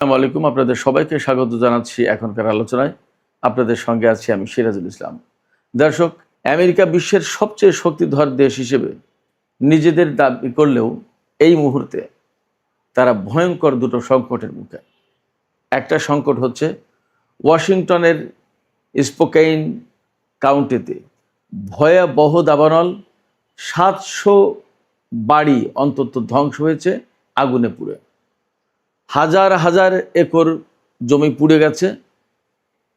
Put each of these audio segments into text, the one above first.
আসসালামু আলাইকুম, আপনাদের সবাইকে স্বাগত জানাচ্ছি এখনকার আলোচনায়। আপনাদের সঙ্গে আছি আমি সিরাজুল ইসলাম। দর্শক, আমেরিকা বিশ্বের সবচেয়ে শক্তিধর দেশ হিসেবে নিজেদের দাবি করলেও এই মুহূর্তে তারা ভয়ঙ্কর দুটো সংকটের মুখে। একটা সংকট হচ্ছে ওয়াশিংটনের স্পোকেইন কাউন্টিতে ভয়াবহ দাবানল, 700 বাড়ি অন্তত ধ্বংস হয়েছে আগুনে পুড়ে। হাজার হাজার একর জমি পুড়ে গেছে,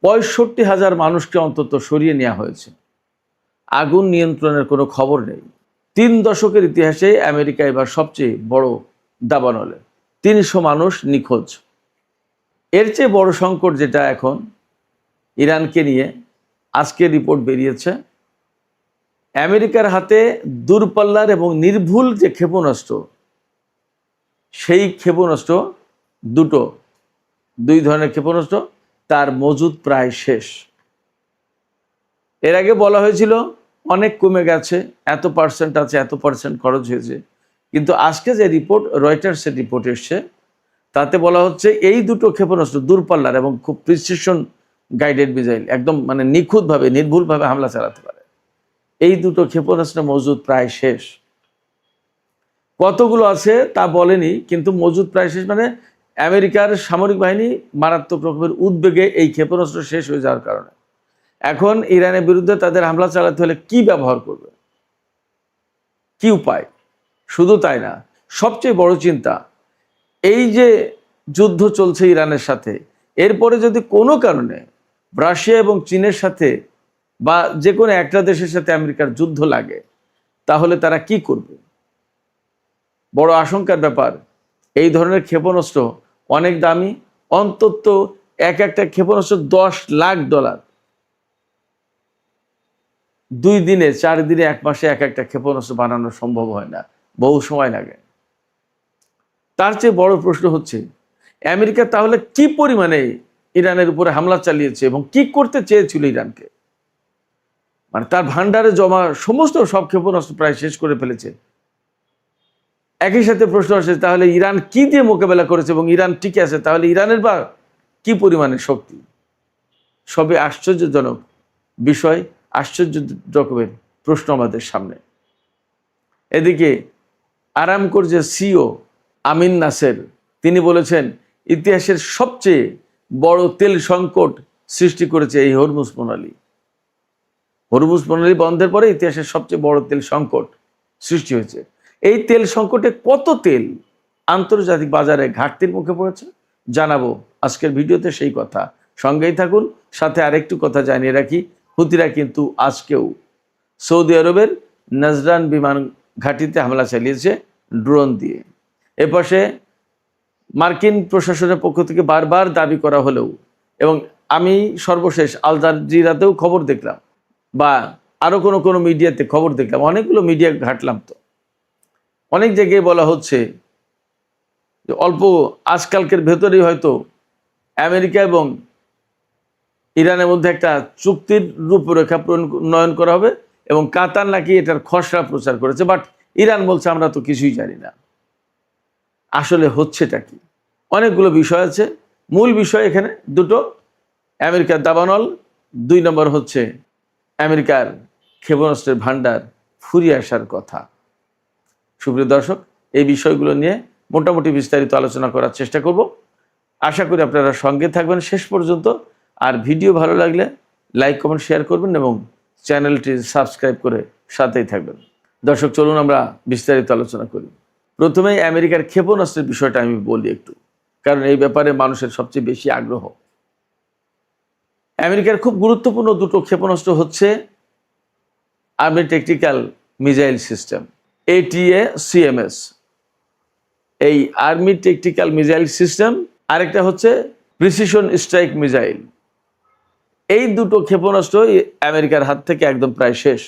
65,000 মানুষকে অন্তত সরিয়ে নেওয়া হয়েছে। আগুন নিয়ন্ত্রণের কোনো খবর নেই। 3 দশকের ইতিহাসে আমেরিকা এবার সবচেয়ে বড় দাবানলে 300 মানুষ নিখোঁজ। এর চেয়ে বড় সংকট যেটা এখন ইরানকে নিয়ে, আজকে রিপোর্ট বেরিয়েছে আমেরিকার হাতে দূরপাল্লার এবং নির্ভুল যে ক্ষেপণাস্ত্র, সেই ক্ষেপণাস্ত্র দুই ধরনের ক্ষেপণাস্ত্র তার মজুদ প্রায় শেষ। এর আগে বলা হয়েছিল অনেক কমে গেছে, এত পার্সেন্ট আছে, এত পার্সেন্ট খরচ হয়েছে, কিন্তু আজকে যে রিপোর্ট, রয়টার্সের রিপোর্ট এসছে, তাতে বলা হচ্ছে এই দুটো ক্ষেপণাস্ত্র দূরপাল্লার এবং খুব প্রিসিশন গাইডেড মিসাইল, একদম মানে নিখুঁতভাবে নির্ভুলভাবে হামলা চালাতে পারে। এই দুটো ক্ষেপণাস্ত্র মজুদ প্রায় শেষ। কতগুলো আছে তা বলেনি, কিন্তু মজুদ প্রায় শেষ মানে আমেরিকার সামরিক বাহিনী মারাত্মক রকমের উদ্বেগে এই ক্ষেপণাস্ত্র শেষ হয়ে যাওয়ার কারণে। এখন ইরানের বিরুদ্ধে তাদের হামলা চালাতে হলে কি ব্যবহার করবে, কি উপায়? শুধু তাই না, সবচেয়ে বড় চিন্তা, এই যে যুদ্ধ চলছে ইরানের সাথে, এরপরে যদি কোনো কারণে রাশিয়া এবং চীনের সাথে বা যে কোনো একটা দেশের সাথে আমেরিকার যুদ্ধ লাগে, তাহলে তারা কি করবে? বড় আশঙ্কার ব্যাপার। এই ধরনের ক্ষেপণাস্ত্র অনেক দামি, অন্তত একটা ক্ষেপণাস্ত্র $10 লাখ। 2 দিনে, 4 দিনে, 1 মাসে একটা ক্ষেপণাস্ত্র বানানো সম্ভব হয় না, বহু সময় লাগে। তার চেয়ে বড় প্রশ্ন হচ্ছে আমেরিকা তাহলে কি পরিমাণে ইরানের উপরে হামলা চালিয়েছে এবং কি করতে চেয়েছিল ইরানকে? মানে তার ভান্ডারে জমা সমস্ত সব ক্ষেপণাস্ত্র প্রায় শেষ করে ফেলেছে। একই সাথে প্রশ্ন আসে, তাহলে ইরান কি দিয়ে মোকাবেলা করেছে এবং ইরান টিকে আছে, তাহলে ইরানের বা কি পরিমাণের শক্তি? সবে আশ্চর্যজনক বিষয়, আশ্চর্য রকমের প্রশ্ন আমাদের সামনে। এদিকে আরামকোর যে সিও আমিন নাসের, তিনি বলেছেন ইতিহাসের সবচেয়ে বড় তেল সংকট সৃষ্টি করেছে এই হরমুজ প্রণালী। হরমুজ প্রণালী বন্ধের পরে ইতিহাসের সবচেয়ে বড় তেল সংকট সৃষ্টি হয়েছে। এই তেল সংকটে কত তেল আন্তর্জাতিক বাজারে ঘাটতির মুখে পড়েছে জানাবো আজকের ভিডিওতে, সেই কথা। সঙ্গেই থাকুন। সাথে আরেকটু কথা জানিয়ে রাখি, হুতিরা কিন্তু আজকেও সৌদি আরবের নাজরান বিমান ঘাঁটিতে হামলা চালিয়েছে ড্রোন দিয়ে। এপাশে মার্কিন প্রশাসনের পক্ষ থেকে বারবার দাবি করা হলেও, এবং আমি সর্বশেষ আল জাজিরাতেও খবর দেখলাম, বা আরও কোনো মিডিয়াতে খবর দেখলাম, অনেকগুলো মিডিয়া ঘাটলাম, তো অনেক জায়গায় বলা হচ্ছে যে অল্প আজকালকের ভেতরেই হয়তো আমেরিকা এবং ইরানের মধ্যে একটা চুক্তির রূপরেখা প্রণয়ন করা হবে, এবং কাতার নাকি এটার খসড়া প্রচার করেছে। বাট ইরান বলছে আমরা তো কিছুই জানি না। আসলে হচ্ছেটা কি? অনেকগুলো বিষয় আছে, মূল বিষয় এখানে দুটো: আমেরিকার দাবানল, 2 নম্বর হচ্ছে আমেরিকার ক্ষেপণাস্ত্রের ভান্ডার ফুরিয়ে আসার কথা। সুপ্রিয় দর্শক, এই বিষয়গুলো নিয়ে মোটামুটি বিস্তারিত আলোচনা করার চেষ্টা করব। আশা করি আপনারা সঙ্গে থাকবেন শেষ পর্যন্ত। আর ভিডিও ভালো লাগলে লাইক, কমেন্ট, শেয়ার করবেন এবং চ্যানেলটি সাবস্ক্রাইব করে সাথেই থাকবেন। দর্শক, চলুন আমরা বিস্তারিত আলোচনা করি। প্রথমেই আমেরিকার ক্ষেপণাস্ত্রের বিষয়টা আমি বলি একটু, কারণ এই ব্যাপারে মানুষের সবচেয়ে বেশি আগ্রহ। আমেরিকার খুব গুরুত্বপূর্ণ দুটো ক্ষেপণাস্ত্র হচ্ছে army tactical missile system, ATACMS। এই আর্মি ট্যাকটিক্যাল মিসাইল সিস্টেম, আরেকটা হচ্ছে প্রিসিশন স্ট্রাইক মিসাইল। এই দুটো ক্ষেপণাস্ত্র আমেরিকার হাত থেকে একদম প্রায় শেষ।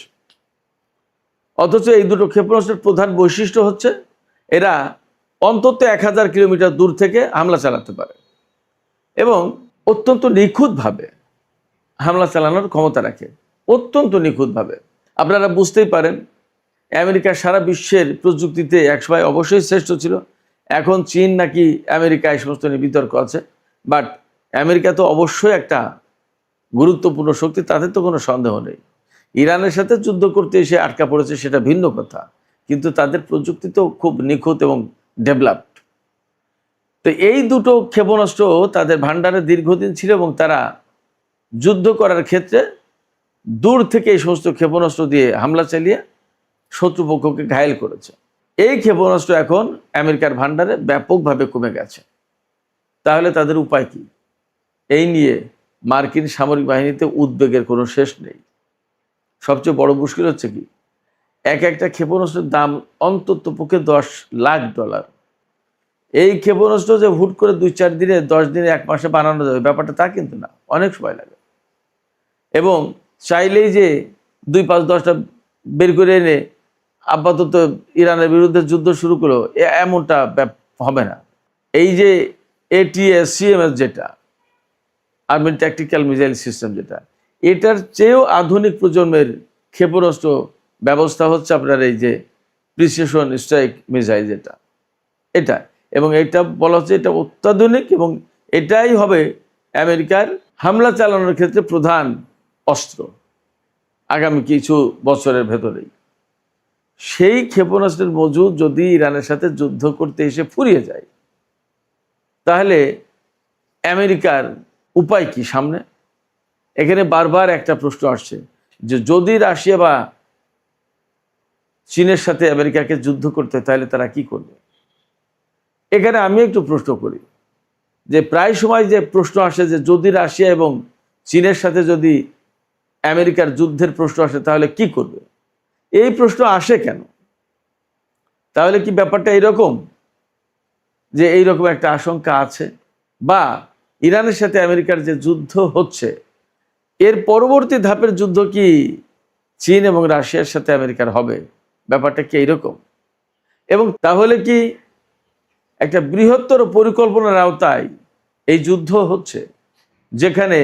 অথচ এই দুটো ক্ষেপণাস্ত্রের প্রধান বৈশিষ্ট্য হচ্ছে এরা অন্তত 1000 কিলোমিটার দূর থেকে হামলা চালাতে পারে এবং অত্যন্ত নিখুঁতভাবে হামলা চালানোর ক্ষমতা রাখে, অত্যন্ত নিখুঁতভাবে। আপনারা বুঝতেই পারেন আমেরিকা সারা বিশ্বের প্রযুক্তিতে একসময় অবশ্যই শ্রেষ্ঠ ছিল, এখন চীন নাকি আমেরিকা এই সমস্ত নিয়ে বিতর্ক আছে, বাট আমেরিকা তো অবশ্যই একটা গুরুত্বপূর্ণ শক্তি, তাতে তো কোনো সন্দেহ নেই। ইরানের সাথে যুদ্ধ করতে এসে আটকা পড়েছে সেটা ভিন্ন কথা, কিন্তু তাদের প্রযুক্তি তো খুব নিখুঁত এবং ডেভেলপড। তো এই দুটো ক্ষেপণাস্ত্র তাদের ভান্ডারে দীর্ঘদিন ছিল এবং তারা যুদ্ধ করার ক্ষেত্রে দূর থেকে এই সমস্ত ক্ষেপণাস্ত্র দিয়ে হামলা চালিয়ে শত্রুপক্ষকে ঘায়েল করেছে। এই ক্ষেপণাস্ত্র এখন আমেরিকার ভান্ডারে ব্যাপকভাবে কমে গেছে। তাহলে তাদের উপায় কি? এই নিয়ে মার্কিন সামরিক বাহিনীতে উদ্বেগের কোনো শেষ নেই। সবচেয়ে বড় মুশকিল হচ্ছে কি, একটা ক্ষেপণাস্ত্রের দাম অন্তত পক্ষে $10 লাখ। এই ক্ষেপণাস্ত্র যে হুট করে 2-4 দিনে, 10 দিনে, 1 মাসে বানানো যাবে ব্যাপারটা তা কিন্তু না, অনেক সময় লাগে। এবং চাইলেই যে 2-5-10টা বের করে এনে আপাতত ইরানের বিরুদ্ধে যুদ্ধ শুরু করলো এমনটা হবে না। এই যে ATACMS যেটা আর্মিড ট্যাকটিক্যাল মিসাইল সিস্টেম, যেটা এটার চেয়েও আধুনিক প্রজন্মের ক্ষেপণাস্ত্র ব্যবস্থা হচ্ছে আপনার এই যে প্রিসিশন স্ট্রাইক মিসাইল যেটা, এটা। এবং এটা বলা হচ্ছে এটা অত্যাধুনিক এবং এটাই হবে আমেরিকার হামলা চালানোর ক্ষেত্রে প্রধান অস্ত্র আগামী কিছু বছরের ভেতরেই। সেই ক্ষেপণাস্ত্রের মজুদ যদি ইরানের সাথে যুদ্ধ করতে এসে ফুরিয়ে যায়, তাহলে আমেরিকার উপায় কি সামনে? এখানে বারবার একটা প্রশ্ন আসছে যে যদি রাশিয়া বা চীনের সাথে আমেরিকাকে যুদ্ধ করতে, তাহলে তারা কি করবে? এখানে আমি একটু প্রশ্ন করি যে প্রায় সময় যে প্রশ্ন আসে যে যদি রাশিয়া এবং চীনের সাথে যদি আমেরিকার যুদ্ধের প্রশ্ন আসে তাহলে কি করবে? এই প্রশ্ন আসে কেন? তাহলে কি ব্যাপারটা এইরকম যে এইরকম একটা আশঙ্কা আছে, বা ইরানের সাথে আমেরিকার যে যুদ্ধ হচ্ছে এর পরবর্তী ধাপের যুদ্ধ কি চীন এবং রাশিয়ার সাথে আমেরিকার হবে? ব্যাপারটা কি এইরকম? এবং তাহলে কি একটা বৃহত্তর পরিকল্পনার আওতায় এই যুদ্ধ হচ্ছে, যেখানে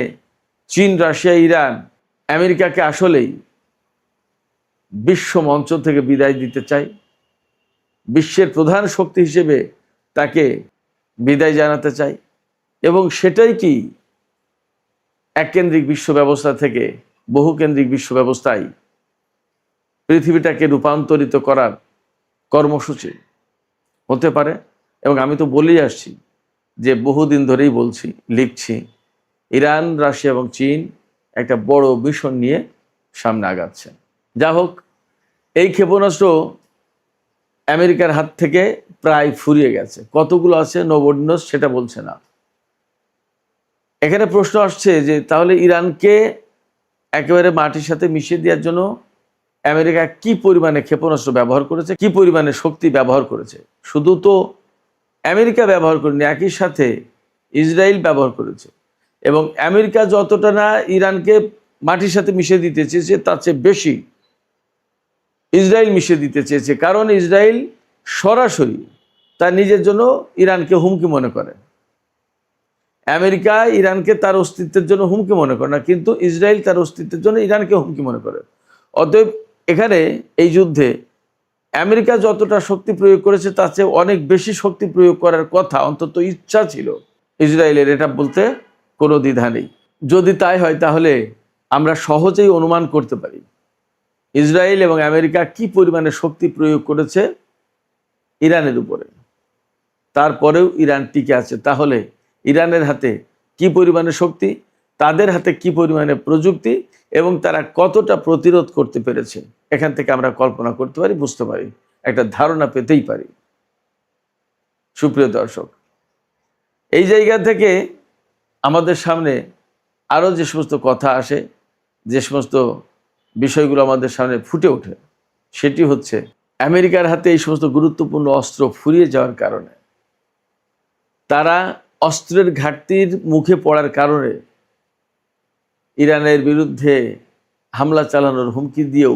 চীন, রাশিয়া, ইরান আমেরিকাকে আসলেই বিশ্ব মঞ্চ থেকে বিদায় দিতে চায়, বিশ্বের প্রধান শক্তি হিসেবে তাকে বিদায় জানাতে চায়, এবং সেটাই কি এককেন্দ্রিক বিশ্ব ব্যবস্থা থেকে বহুকেন্দ্রিক বিশ্ব ব্যবস্থায় পৃথিবীটাকে রূপান্তরিত করার কর্মসূচি হতে পারে? এবং আমি তো বলেই আসছি যে বহুদিন ধরেই বলছি, লিখছি, ইরান, রাশিয়া এবং চীন একটা বড় মিশন নিয়ে সামনে আগাচ্ছে। যা হোক, এই ক্ষেপণাস্ত্র আমেরিকার হাত থেকে প্রায় ফুরিয়ে গেছে। কতগুলো আছে নোবডি নোস সেটা বলছে না। এখানে প্রশ্ন আসছে যে তাহলে ইরানকে একেবারে মাটির সাথে মিশিয়ে দেওয়ার জন্য আমেরিকা কি পরিমাণে ক্ষেপণাস্ত্র ব্যবহার করেছে, কি পরিমাণে শক্তি ব্যবহার করেছে। শুধু তো আমেরিকা ব্যবহার করেনি, একই সাথে ইসরায়েল ব্যবহার করেছে। এবং আমেরিকা যতটা না ইরানকে মাটির সাথে মিশিয়ে দিতে চেয়েছে, তার চেয়ে বেশি ইসরায়েল মিশিয়ে দিতে চেয়েছে। কারণ ইসরায়েল সরাসরি তার নিজের জন্য ইরানকে হুমকি মনে করে। আমেরিকা ইরানকে তার অস্তিত্বের জন্য হুমকি মনে করে না, কিন্তু ইসরায়েল তার অস্তিত্বের জন্য ইরানকে হুমকি মনে করে। অতএব এখানে এই যুদ্ধে আমেরিকা যতটা শক্তি প্রয়োগ করেছে তার চেয়ে অনেক বেশি শক্তি প্রয়োগ করার কথা, অন্তত ইচ্ছা ছিল ইসরায়েলের, এটা বলতে কোনো দ্বিধা নেই। যদি তাই হয় তাহলে আমরা সহজেই অনুমান করতে পারি ইসরায়েল এবং আমেরিকা কি পরিমাণে শক্তি প্রয়োগ করেছে ইরানের উপরে। তারপরেও ইরান টিকে আছে। তাহলে ইরানের হাতে কি পরিমাণে শক্তি, তাদের হাতে কি পরিমাণে প্রযুক্তি, এবং তারা কতটা প্রতিরোধ করতে পেরেছে, এখান থেকে আমরা কল্পনা করতে পারি, বুঝতে পারি, একটা ধারণা পেতেই পারি। সুপ্রিয় দর্শক, এই জায়গা থেকে আমাদের সামনে আরও যে সমস্ত কথা আসে, যে সমস্ত বিষয়গুলো আমাদের সামনে ফুটে ওঠে, সেটি হচ্ছে আমেরিকার হাতে এই সমস্ত গুরুত্বপূর্ণ অস্ত্র ফুরিয়ে যাওয়ার কারণে, তারা অস্ত্রের ঘাটতির মুখে পড়ার কারণে ইরানের বিরুদ্ধে হামলা চালানোর হুমকি দিয়েও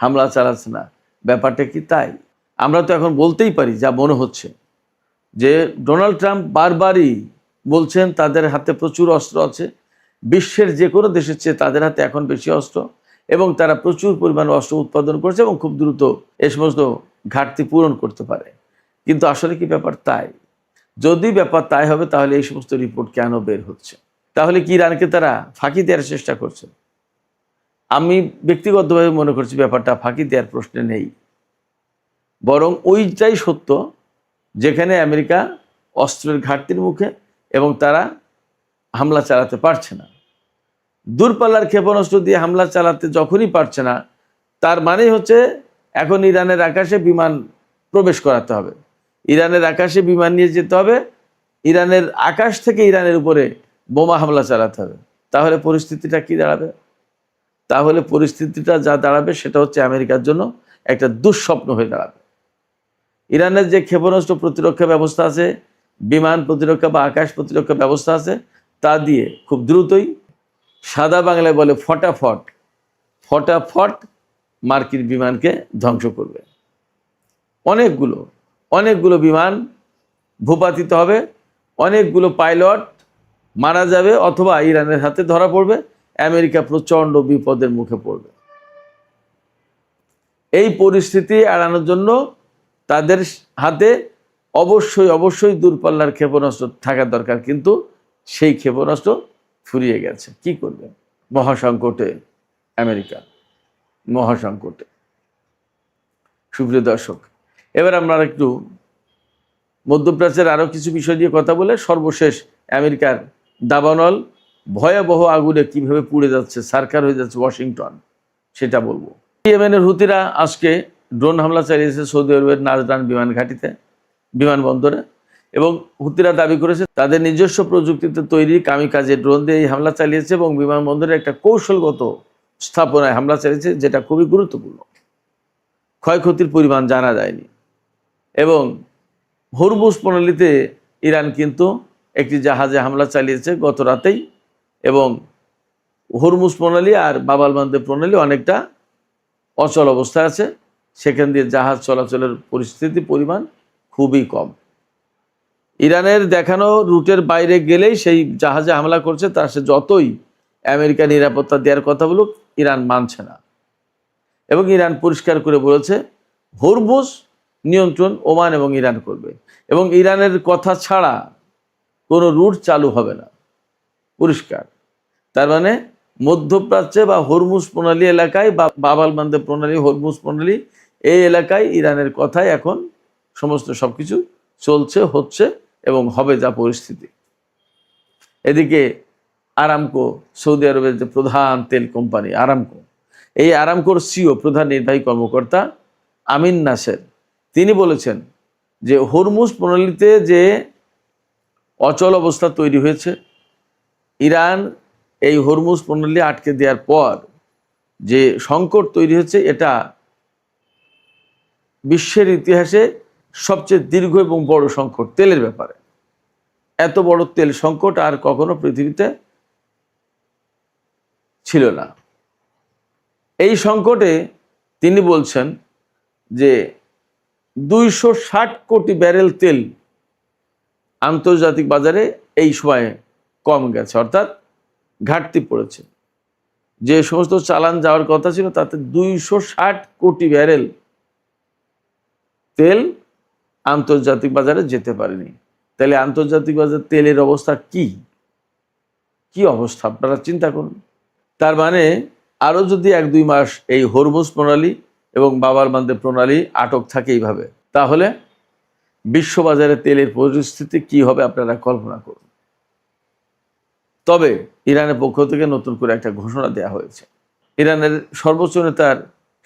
হামলা চালাচ্ছে না। ব্যাপারটা কি তাই? আমরা তো এখন বলতেই পারি, যা মনে হচ্ছে, যে ডোনাল্ড ট্রাম্প বারবারই বলছেন তাদের হাতে প্রচুর অস্ত্র আছে, বিশ্বের যে কোনো দেশের চেয়ে তাদের হাতে এখন বেশি অস্ত্র, এবং তারা প্রচুর পরিমাণে অস্ত্র উৎপাদন করছে এবং খুব দ্রুত এ সমস্ত ঘাটতি পূরণ করতে পারে। কিন্তু আসলে কি ব্যাপার তাই? যদি ব্যাপার তাই হবে তাহলে এই সমস্ত রিপোর্ট কেন বের হচ্ছে? তাহলে কি ইরানকে তারা ফাঁকি দেওয়ার চেষ্টা করছে? আমি ব্যক্তিগতভাবে মনে করছি ব্যাপারটা ফাঁকি দেওয়ার প্রশ্নে নেই, বরং ওইটাই সত্য যেখানে আমেরিকা অস্ত্রের ঘাটতির মুখে এবং তারা হামলা চালাতে পারছে না। দূরপাল্লার ক্ষেপণাস্ত্র দিয়ে হামলা চালাতে যখনই পারছে না, তার মানেই হচ্ছে এখন ইরানের আকাশে বিমান প্রবেশ করাতে হবে, ইরানের আকাশে বিমান নিয়ে যেতে হবে, ইরানের আকাশ থেকে ইরানের উপরে বোমা হামলা চালাতে হবে। তাহলে পরিস্থিতিটা কি দাঁড়াবে? তাহলে পরিস্থিতিটা যা দাঁড়াবে সেটা হচ্ছে আমেরিকার জন্য একটা দুঃস্বপ্ন হয়ে দাঁড়াবে। ইরানের যে ক্ষেপণাস্ত্র প্রতিরক্ষা ব্যবস্থা আছে, বিমান প্রতিরক্ষা বা আকাশ প্রতিরক্ষা ব্যবস্থা আছে, তা দিয়ে খুব দ্রুতই, সাদা বাংলায় বলে ফটাফট ফটাফট মার্কিন বিমানকে ধ্বংস করবে। অনেকগুলো বিমান ভূপাতিত হবে, অনেকগুলো পাইলট মারা যাবে অথবা ইরানের হাতে ধরা পড়বে, আমেরিকা প্রচণ্ড বিপদের মুখে পড়বে। এই পরিস্থিতি এড়ানোর জন্য তাদের হাতে অবশ্যই দূরপাল্লার ক্ষেপণাস্ত্র থাকা দরকার, কিন্তু সেই ক্ষেপণাস্ত্র ফুরিয়ে গেছে। কি করবে? মহাসংকটে আমেরিকা, মহাসংকটে। সুপ্রিয় দর্শক, এবার আমরা একটু মধ্যপ্রাচ্যের আরও কিছু বিষয় নিয়ে কথা বলে সর্বশেষ আমেরিকার দাবানল ভয়াবহ আগুনে কিভাবে পুড়ে যাচ্ছে, সারকার হয়ে যাচ্ছে ওয়াশিংটন, সেটা বলবো। ইয়েমেনের হুতিরা আজকে ড্রোন হামলা চালিয়েছে সৌদি আরবের নাজরান বিমান ঘাঁটিতে, বিমানবন্দরে, এবং হুতিরা দাবি করেছে তাদের নিজস্ব প্রযুক্তিতে তৈরি কামিকাজে ড্রোন দিয়ে এই হামলা চালিয়েছে এবং বিমানবন্দরে একটা কৌশলগত স্থাপনায় হামলা চালিয়েছে, যেটা খুবই গুরুত্বপূর্ণ। ক্ষয়ক্ষতির পরিমাণ জানা যায়নি। এবং হরমুজ প্রণালীতে ইরান কিন্তু একটি জাহাজে হামলা চালিয়েছে গত রাতেই, এবং হরমুজ প্রণালী আর বাব আল মানদেব প্রণালী অনেকটা অচল অবস্থায় আছে, সেখান দিয়ে জাহাজ চলাচলের পরিমাণ খুবই কম। ইরানের দেখানো রুটের বাইরে গেলেই সেই জাহাজে হামলা করছে, তার সে যতই আমেরিকা নিরাপত্তা দেওয়ার কথা বলুক, ইরান মানছে না। এবং ইরান পরিষ্কার করে বলেছে হরমুজ নিয়ন্ত্রণ ওমান এবং ইরান করবে, এবং ইরানের কথা ছাড়া কোনো রুট চালু হবে না, পরিষ্কার। তার মানে মধ্যপ্রাচ্যে বা হরমুজ প্রণালী এলাকায় বা বাব আল মানদেব প্রণালী, হরমুজ প্রণালী, এই এলাকায় ইরানের কথায় এখন সমস্ত সবকিছু চলছে, হচ্ছে এবং হবে যা পরিস্থিতি। এদিকে আরামকো, সৌদি আরবের যে প্রধান তেল কোম্পানি আরামকো, এই আরামকোর সিও প্রধান নির্বাহী কর্মকর্তা আমিন নাসের, তিনি বলেছেন যে হরমুজ প্রণালীতে যে অচল অবস্থা তৈরি হয়েছে, ইরান এই হরমুজ প্রণালী আটকে দেওয়ার পর যে সংকট তৈরি হচ্ছে, এটা বিশ্বের ইতিহাসে সবচেয়ে দীর্ঘ এবং বড় সংকট তেলের ব্যাপারে। এত বড় তেল সংকট আর কখনো পৃথিবীতে ছিল না। এই সংকটে তিনি বলছেন যে 260 কোটি ব্যারেল তেল আন্তর্জাতিক বাজারে এই সময়ে কম গেছে, অর্থাৎ ঘাটতি পড়েছে। যে সমস্ত চালান যাওয়ার কথা ছিল তাতে 260 কোটি ব্যারেল তেল আন্তর্জাতিক বাজারে যেতে পারেনি। তাহলে আন্তর্জাতিক বাজার তেলের অবস্থা কি অবস্থা আপনারা চিন্তা করুন। তার মানে আরও যদি 1-2 মাস এই হরমুজ প্রণালী এবং বাব আল মানদেব প্রণালী আটক থাকে এইভাবে, তাহলে বিশ্ববাজারে তেলের পরিস্থিতি কি হবে আপনারা কল্পনা করুন। তবে ইরানের পক্ষ থেকে নতুন করে একটা ঘোষণা দেওয়া হয়েছে। ইরানের সর্বোচ্চ নেতার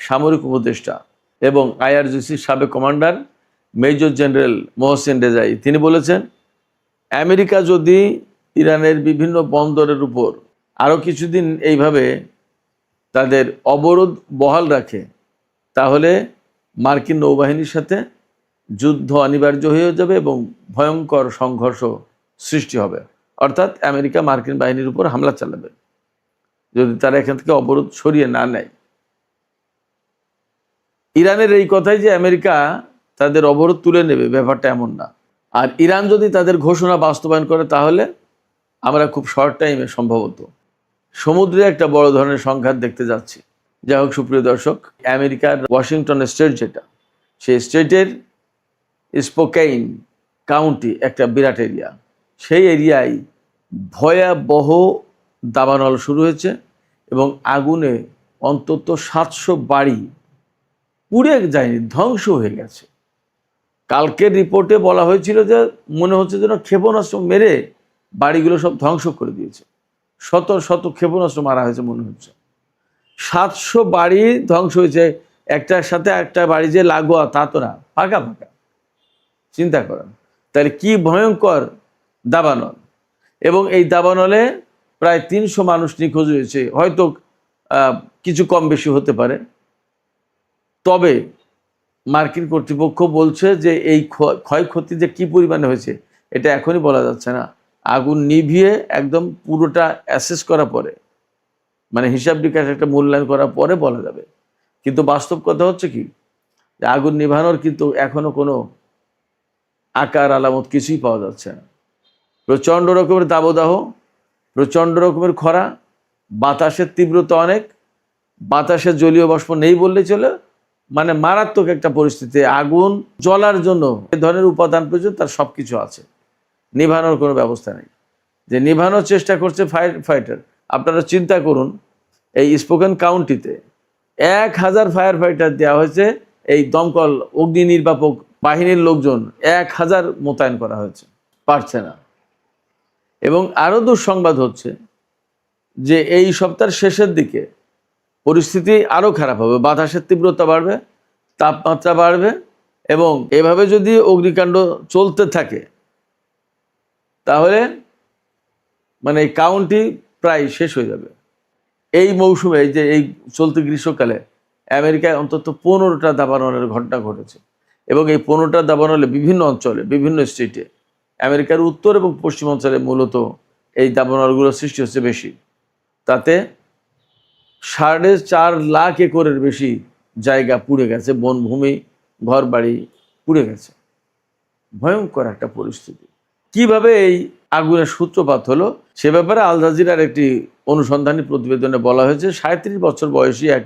সামরিক উপদেষ্টা এবং আইআরজিসির সাবেক কমান্ডার মেজর জেনারেল মোহসেন রেজাই, তিনি বলেছেন আমেরিকা যদি ইরানের বিভিন্ন বন্দরের উপর আরও কিছুদিন এইভাবে তাদের অবরোধ বহাল রাখে, তাহলে মার্কিন নৌবাহিনীর সাথে যুদ্ধ অনিবার্য হয়ে যাবে এবং ভয়ঙ্কর সংঘর্ষ সৃষ্টি হবে। অর্থাৎ আমেরিকা মার্কিন বাহিনীর উপর হামলা চালাবে যদি তারা এখান থেকে অবরোধ সরিয়ে না নেয়। ইরানের এই কথাই যে আমেরিকা তাদের অবরোধ তুলে নেবে, ব্যাপারটা এমন না। আর ইরান যদি তাদের ঘোষণা বাস্তবায়ন করে, তাহলে আমরা খুব শর্ট টাইমে সম্ভবত সমুদ্রে একটা বড় ধরনের সংঘাত দেখতে যাচ্ছি। যাই হোক সুপ্রিয় দর্শক, আমেরিকার ওয়াশিংটন স্টেট যেটা, সেই স্টেটের স্পোকেইন কাউন্টি একটা বিরাট এরিয়া, সেই এরিয়ায় ভয়াবহ দাবানল শুরু হয়েছে এবং আগুনে অন্তত 700 বাড়ি পুড়ে যায়নি, ধ্বংস হয়ে গেছে। কালকের রিপোর্টে বলা হয়েছিল যে মনে হচ্ছে যেন ক্ষেপণাস্ত্র মেরে বাড়িগুলো সব ধ্বংস করে দিয়েছে, শত শত ক্ষেপণাস্ত্র মারা হয়েছে মনে হচ্ছে। 700 বাড়ি ধ্বংস হয়েছে, একটার সাথে একটা বাড়ি যে লাগোয়া তা তো না, ফাঁকা ফাঁকা। চিন্তা করেন তাহলে কি ভয়ঙ্কর দাবানল। এবং এই দাবানলে প্রায় 300 মানুষ নিখোঁজ হয়েছে, হয়তো কিছু কম বেশি হতে পারে। তবে মার্কিন কর্তৃপক্ষ বলছে যে এই ক্ষয়ক্ষতি যে কি পরিমাণে হয়েছে এটা এখনই বলা যাচ্ছে না, আগুন নিভিয়ে একদম পুরোটা অ্যাসেস করার পরে, মানে হিসাব নিকাশ একটা মূল্যায়ন করার পরে বলা যাবে। কিন্তু বাস্তব কথা হচ্ছে কি, যে আগুন নিভানোর কিন্তু এখনো কোনো আকার আলামত কিছুই পাওয়া যাচ্ছে না। প্রচণ্ড রকমের দাবদাহ, প্রচণ্ড রকমের খরা, বাতাসের তীব্রতা অনেক, বাতাসের জলীয় বাষ্প নেই বললেই চলে, মানে মারাত্মক একটা পরিস্থিতি। আগুন জ্বলার জন্য এ ধরনের উপাদান প্রয়োজন, তার সব কিছু আছে, নিভানোর কোনো ব্যবস্থা নেই। যে নিভানোর চেষ্টা করছে ফায়ার ফাইটার, আপনারা চিন্তা করুন, এই স্পোকেন কাউন্টিতে 1000 ফায়ার ফাইটার দেওয়া হয়েছে, এই দমকল অগ্নি নির্বাপক বাহিনীর লোকজন 1000 মোতায়েন করা হয়েছে, পারছে না। এবং আরও দুঃসংবাদ হচ্ছে যে এই সপ্তাহের শেষের দিকে পরিস্থিতি আরও খারাপ হবে, বাতাসের তীব্রতা বাড়বে, তাপমাত্রা বাড়বে, এবং এভাবে যদি অগ্নিকাণ্ড চলতে থাকে তাহলে মানে এই কাউন্টি প্রায় শেষ হয়ে যাবে। এই মৌসুমে, যে এই চলতি গ্রীষ্মকালে আমেরিকায় অন্তত 15টা দাবানলের ঘটনা ঘটেছে, এবং এই 15টা দাবানলে বিভিন্ন অঞ্চলে, বিভিন্ন স্টেটে, আমেরিকার উত্তর এবং পশ্চিম অঞ্চলে মূলত এই দাবানলগুলো সৃষ্টি হচ্ছে বেশি। তাতে 4.5 লাখ একরের বেশি জায়গা পুড়ে গেছে, বনভূমি, ঘর বাড়ি পুড়ে গেছে। ভয়ঙ্কর একটা পরিস্থিতি। কিভাবে এই আগুনের সূত্রপাত হলো সে ব্যাপারে আল জাজিরার একটি অনুসন্ধানী প্রতিবেদনে বলা হয়েছে, 37 বছর বয়সী এক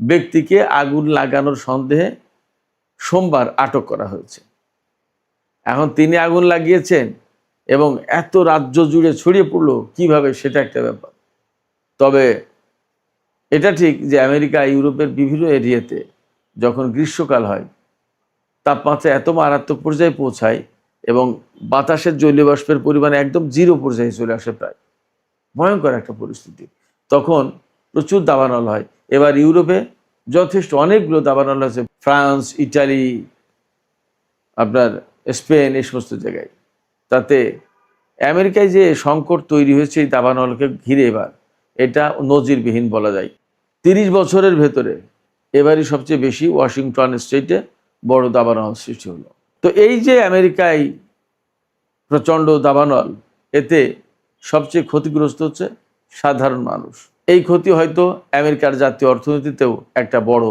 ব্যক্তিকে আগুন লাগানোর সন্দেহে সোমবার আটক করা হয়েছে। এখন তিনি আগুন লাগিয়েছেন এবং এত রাজ্য জুড়ে ছড়িয়ে পড়লো কিভাবে, সেটা একটা ব্যাপার। তবে এটা ঠিক যে আমেরিকা, ইউরোপের বিভিন্ন এরিয়াতে যখন গ্রীষ্মকাল হয় তাপমাত্রা এত মারাত্মক পর্যায়ে পৌঁছায় এবং বাতাসের জলীয় বাষ্পের পরিমাণ একদম 0 পর্যায়ে চলে আসে, প্রায় ভয়ঙ্কর একটা পরিস্থিতি। তখন প্রচুর দাবানল হয়। এবার ইউরোপে যথেষ্ট অনেকগুলো দাবানল আছে, ফ্রান্স, ইটালি, আপনার স্পেন, এই সমস্ত জায়গায়। তাতে আমেরিকায় যে সংকট তৈরি হয়েছে এই দাবানলকে ঘিরে, এবার এটা নজিরবিহীন বলা যায়। 30 বছরের ভেতরে এবারই সবচেয়ে বেশি ওয়াশিংটন স্টেটে বড় দাবানল সৃষ্টি হলো। তো এই যে আমেরিকায় প্রচণ্ড দাবানল, এতে সবচেয়ে ক্ষতিগ্রস্ত হচ্ছে সাধারণ মানুষ। এই ক্ষতি হয়তো আমেরিকার জাতীয় অর্থনীতিতেও একটা বড়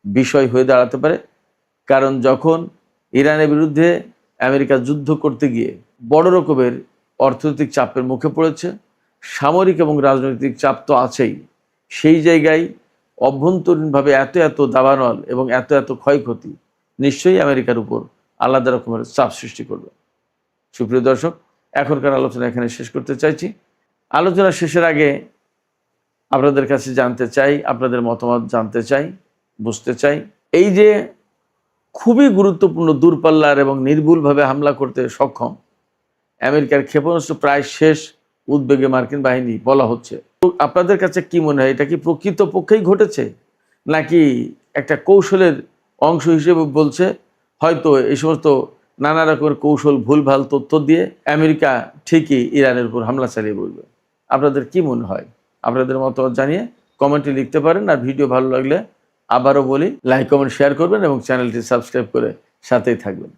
বিষয় হয়ে দাঁড়াতে পারে, কারণ যখন ইরানের বিরুদ্ধে আমেরিকা যুদ্ধ করতে গিয়ে বড় রকমের অর্থনৈতিক চাপের মুখে পড়েছে, সামরিক এবং রাজনৈতিক চাপ তো আছেই, সেই জায়গায় অভ্যন্তরীণভাবে এত দাবানল এবং এত ক্ষয়ক্ষতি নিশ্চয়ই আমেরিকার উপর আলাদা রকমের চাপ সৃষ্টি করবে। সুপ্রিয় দর্শক, এখনকার আলোচনা এখানে শেষ করতে চাইছি। আলোচনা শেষের আগে আপনাদের কাছে জানতে চাই, আপনাদের মতামত জানতে চাই, বুঝতে চাই, এই যে খুবই গুরুত্বপূর্ণ দূরপাল্লার এবং নির্ভুলভাবে হামলা করতে সক্ষম আমেরিকার ক্ষেপণাস্ত্র প্রায় শেষ উদ্বেগে মার্কিন বাহিনী বলা হচ্ছে, আপনাদের কাছে কি মনে হয়, এটা কি প্রকৃতপক্ষেই ঘটেছে নাকি একটা কৌশলের অংশ হিসেবে বলছে? হয়তো এই সমস্ত নানা রকমের কৌশল, ভুলভাল তথ্য দিয়ে আমেরিকা ঠিকই ইরানের উপর হামলা চালিয়ে বলবে। আপনাদের কি মনে হয়? আপনাদের মতামত জানিয়ে কমেন্টে লিখতে পারেন। আর ভিডিও ভালো লাগলে আবারও বলি, লাইক, কমেন্ট, শেয়ার করবেন এবং চ্যানেলটি সাবস্ক্রাইব করে সাথেই থাকবেন।